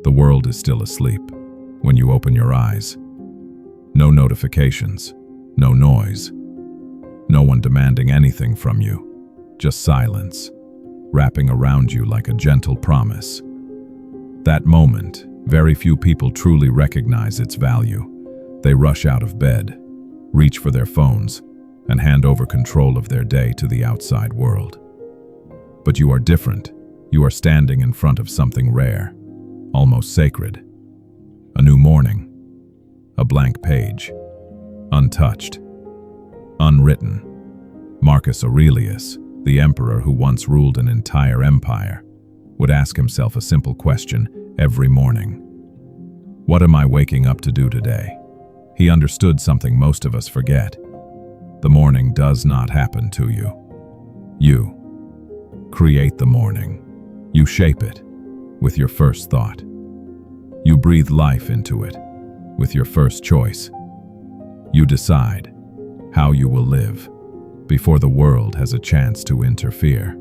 The world is still asleep when you open your eyes. No notifications, no noise, no one demanding anything from you, just silence, wrapping around you like a gentle promise. That moment, very few people truly recognize its value. They rush out of bed, reach for their phones, and hand over control of their day to the outside world. But you are different. You are standing in front of something rare, almost sacred. A new morning, a blank page, untouched, unwritten. Marcus Aurelius, the emperor who once ruled an entire empire, would ask himself a simple question every morning. What am I waking up to do today? He understood something most of us forget. The morning does not happen to you. You create the morning. You shape it with your first thought. You breathe life into it with your first choice. You decide how you will live before the world has a chance to interfere.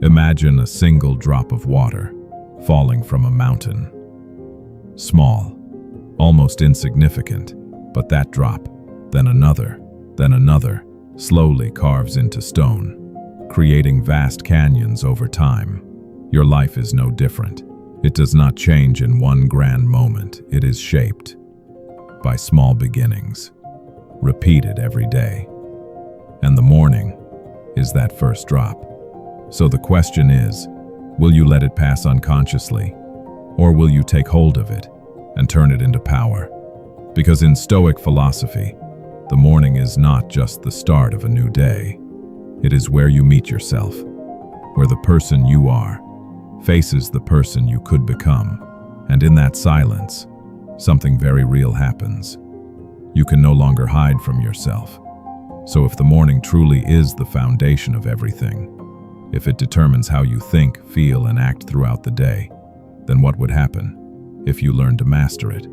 Imagine a single drop of water falling from a mountain. Small, almost insignificant, but that drop, then another, slowly carves into stone, creating vast canyons over time. Your life is no different. It does not change in one grand moment. It is shaped by small beginnings, repeated every day. And the morning is that first drop. So the question is, will you let it pass unconsciously, or will you take hold of it and turn it into power? Because in Stoic philosophy, the morning is not just the start of a new day. It is where you meet yourself, where the person you are faces the person you could become. And in that silence, something very real happens. You can no longer hide from yourself. So if the morning truly is the foundation of everything, if it determines how you think, feel, and act throughout the day, then what would happen if you learn to master it?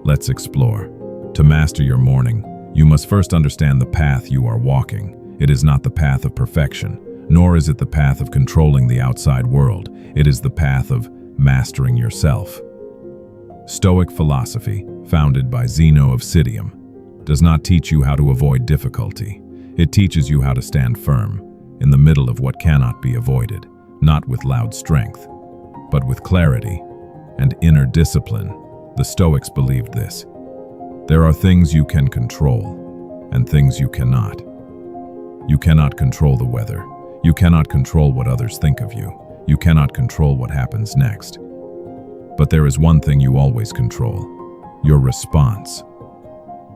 Let's explore. To master your morning, you must first understand the path you are walking. It is not the path of perfection, nor is it the path of controlling the outside world. It is the path of mastering yourself. Stoic philosophy, founded by Zeno of Citium, does not teach you how to avoid difficulty. It teaches you how to stand firm in the middle of what cannot be avoided, not with loud strength, but with clarity and inner discipline. The Stoics believed this. There are things you can control and things you cannot. You cannot control the weather. You cannot control what others think of you. You cannot control what happens next. But there is one thing you always control: your response.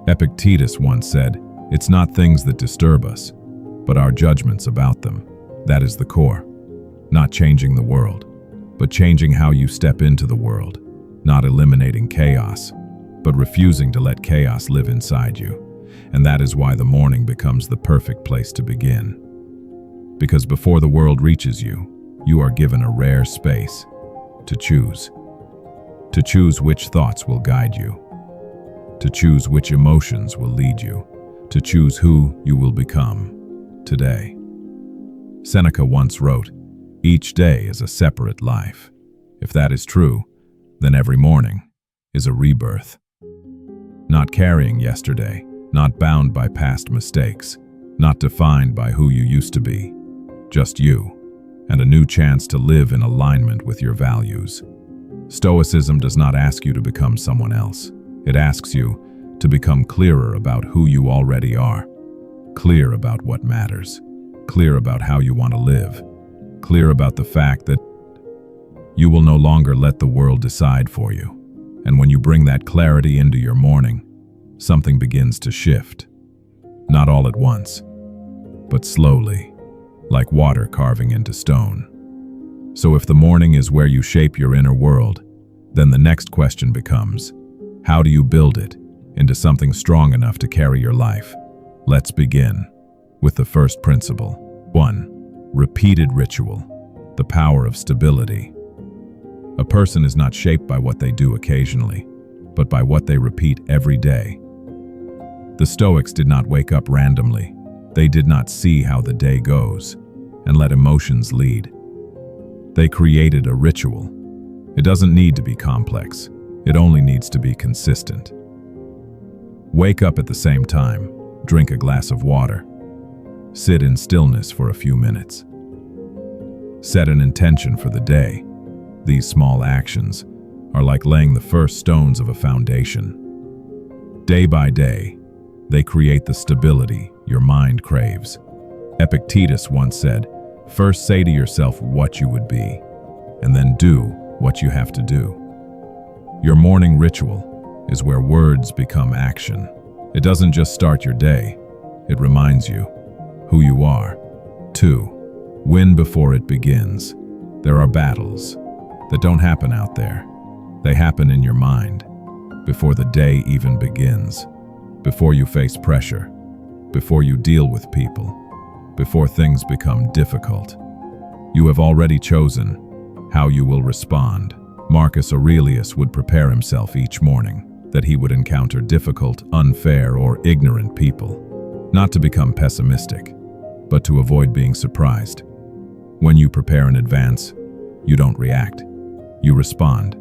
Epictetus once said, "It's not things that disturb us, but our judgments about them. That is the core. Not changing the world, but changing how you step into the world. Not eliminating chaos, but refusing to let chaos live inside you." And that is why the morning becomes the perfect place to begin. Because before the world reaches you, you are given a rare space to choose. To choose which thoughts will guide you. To choose which emotions will lead you. To choose who you will become today. Seneca once wrote, "Each day is a separate life." If that is true, then every morning is a rebirth. Not carrying yesterday, not bound by past mistakes, not defined by who you used to be. Just you, and a new chance to live in alignment with your values. Stoicism does not ask you to become someone else. It asks you to become clearer about who you already are. Clear about what matters. Clear about how you want to live. Clear about the fact that you will no longer let the world decide for you. And when you bring that clarity into your morning, something begins to shift. Not all at once, but slowly, like water carving into stone. So if the morning is where you shape your inner world, then the next question becomes, how do you build it into something strong enough to carry your life? Let's begin with the first principle. 1. Repeated ritual. The power of stability. A person is not shaped by what they do occasionally, but by what they repeat every day. The Stoics did not wake up randomly. They did not see how the day goes and let emotions lead. They created a ritual, It doesn't need to be complex. It only needs to be consistent. Wake up at the same time, drink a glass of water, sit in stillness for a few minutes. Set an intention for the day. These small actions are like laying the first stones of a foundation. Day by day, they create the stability your mind craves. Epictetus once said, "First say to yourself what you would be, and then do what you have to do." Your morning ritual is where words become action. It doesn't just start your day, it reminds you who you are. 2. Win before it begins. There are battles that don't happen out there. They happen in your mind, before the day even begins, before you face pressure, before you deal with people, before things become difficult. You have already chosen how you will respond. Marcus Aurelius would prepare himself each morning that he would encounter difficult, unfair, or ignorant people, not to become pessimistic, but to avoid being surprised. When you prepare in advance, you don't react, you respond.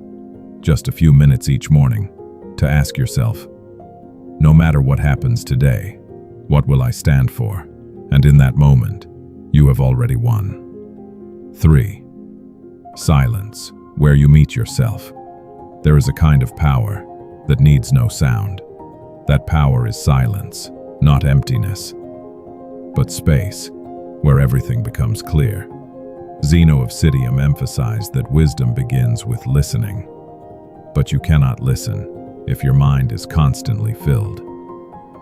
Just a few minutes each morning to ask yourself, no matter what happens today, what will I stand for? And in that moment, you have already won. 3. Silence, where you meet yourself. There is a kind of power that needs no sound. That power is silence, not emptiness, but space, where everything becomes clear. Zeno of Citium emphasized that wisdom begins with listening. But you cannot listen if your mind is constantly filled.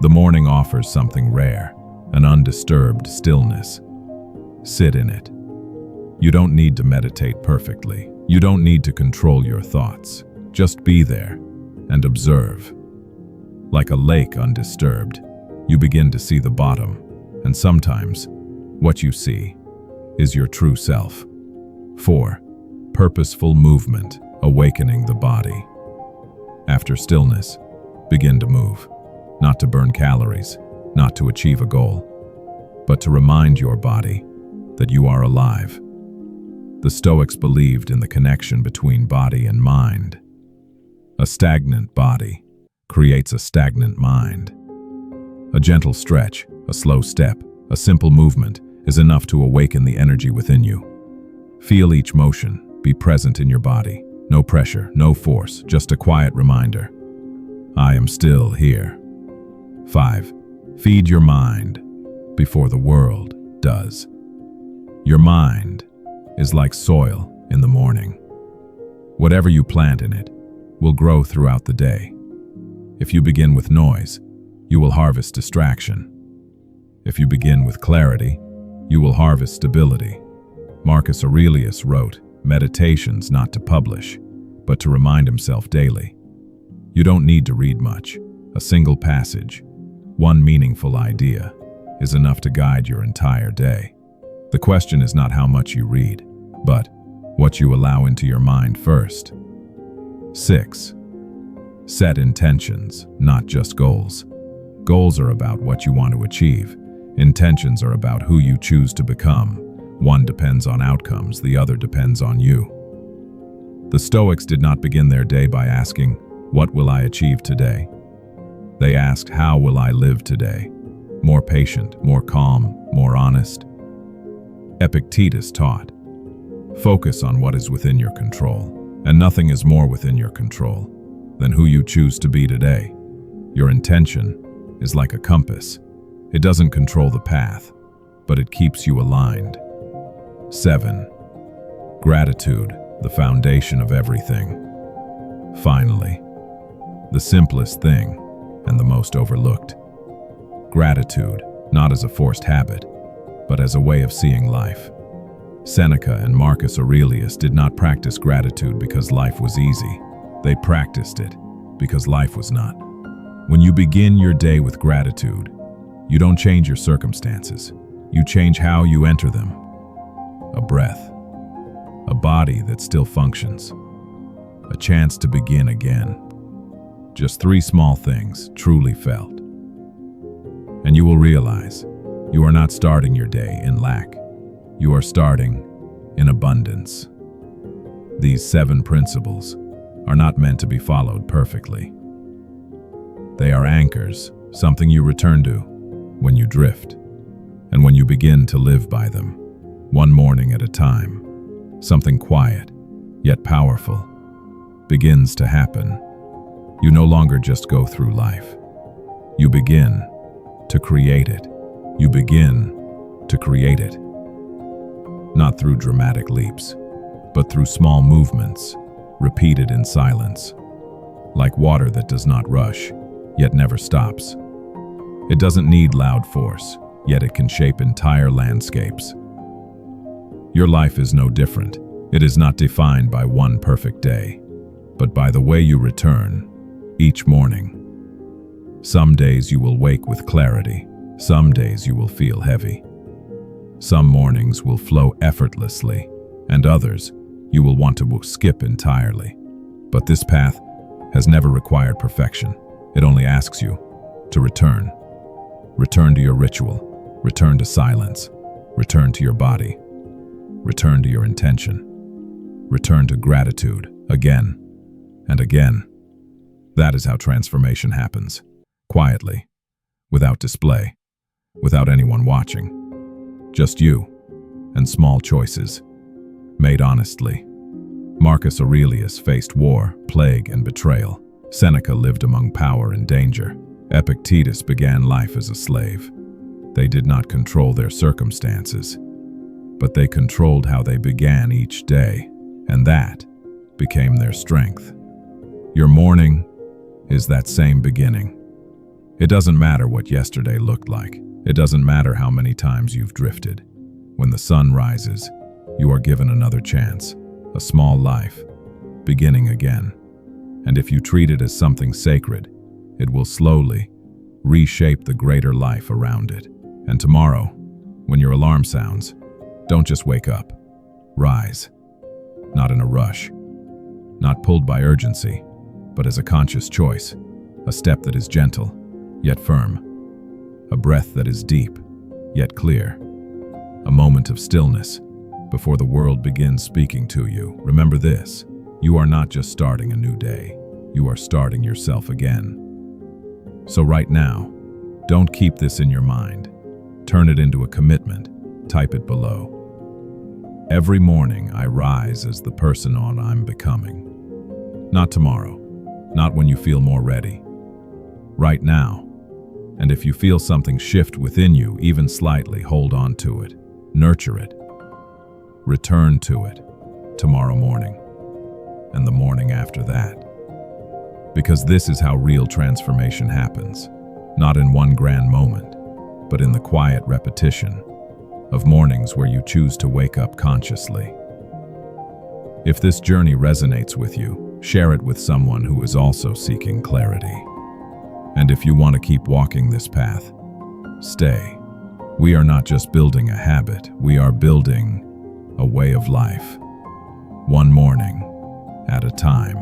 The morning offers something rare, an undisturbed stillness. Sit in it. You don't need to meditate perfectly. You don't need to control your thoughts. Just be there and observe. Like a lake undisturbed, you begin to see the bottom, and sometimes what you see is your true self. 4. Purposeful movement, awakening the body. After stillness, begin to move, not to burn calories, not to achieve a goal, but to remind your body that you are alive. The Stoics believed in the connection between body and mind. A stagnant body creates a stagnant mind. A gentle stretch, a slow step, a simple movement is enough to awaken the energy within you. Feel each motion, be present in your body. No pressure, no force, just a quiet reminder. I am still here. 5. Feed your mind before the world does. Your mind is like soil in the morning. Whatever you plant in it will grow throughout the day. If you begin with noise, you will harvest distraction. If you begin with clarity, you will harvest stability. Marcus Aurelius wrote, "Meditations not to publish, but to remind himself daily." You don't need to read much. A single passage, one meaningful idea, is enough to guide your entire day. The question is not how much you read, but what you allow into your mind first. 6. Set intentions, not just goals. Goals are about what you want to achieve. Intentions are about who you choose to become. One depends on outcomes, the other depends on you. The Stoics did not begin their day by asking, "What will I achieve today?" They asked, "How will I live today?" More patient, more calm, more honest. Epictetus taught, "Focus on what is within your control, and nothing is more within your control than who you choose to be today." Your intention is like a compass. It doesn't control the path, but it keeps you aligned. 7. Gratitude, the foundation of everything. Finally, the simplest thing and the most overlooked. Gratitude, not as a forced habit, but as a way of seeing life. Seneca and Marcus Aurelius did not practice gratitude because life was easy. They practiced it because life was not. When you begin your day with gratitude, you don't change your circumstances. You change how you enter them. A breath, a body that still functions, a chance to begin again. Just 3 small things truly felt. And you will realize you are not starting your day in lack. You are starting in abundance. These 7 principles are not meant to be followed perfectly. They are anchors, something you return to when you drift, and when you begin to live by them, one morning at a time, something quiet, yet powerful, begins to happen. You no longer just go through life. You begin to create it. You begin to create it. Not through dramatic leaps, but through small movements, repeated in silence, like water that does not rush, yet never stops. It doesn't need loud force, yet it can shape entire landscapes. Your life is no different. It is not defined by one perfect day, but by the way you return each morning. Some days you will wake with clarity. Some days you will feel heavy. Some mornings will flow effortlessly, and others you will want to skip entirely. But this path has never required perfection. It only asks you to return. Return to your ritual. Return to silence. Return to your body. Return to your intention. Return to gratitude again and again. That is how transformation happens. Quietly, without display, without anyone watching. Just you and small choices, made honestly. Marcus Aurelius faced war, plague, and betrayal. Seneca lived among power and danger. Epictetus began life as a slave. They did not control their circumstances, but they controlled how they began each day, and that became their strength. Your morning is that same beginning. It doesn't matter what yesterday looked like. It doesn't matter how many times you've drifted. When the sun rises, you are given another chance, a small life, beginning again. And if you treat it as something sacred, it will slowly reshape the greater life around it. And tomorrow, when your alarm sounds, don't just wake up. Rise. Not in a rush. Not pulled by urgency, but as a conscious choice. A step that is gentle, yet firm. A breath that is deep, yet clear. A moment of stillness before the world begins speaking to you. Remember this, you are not just starting a new day, you are starting yourself again. So right now, don't keep this in your mind. Turn it into a commitment. Type it below. Every morning I rise as the person I'm becoming. Not tomorrow, not when you feel more ready. Right now. And if you feel something shift within you, even slightly, hold on to it. Nurture it. Return to it tomorrow morning and the morning after that. Because this is how real transformation happens, not in one grand moment, but in the quiet repetition of mornings where you choose to wake up consciously. If this journey resonates with you, share it with someone who is also seeking clarity. And if you want to keep walking this path, stay. We are not just building a habit, we are building a way of life, one morning at a time.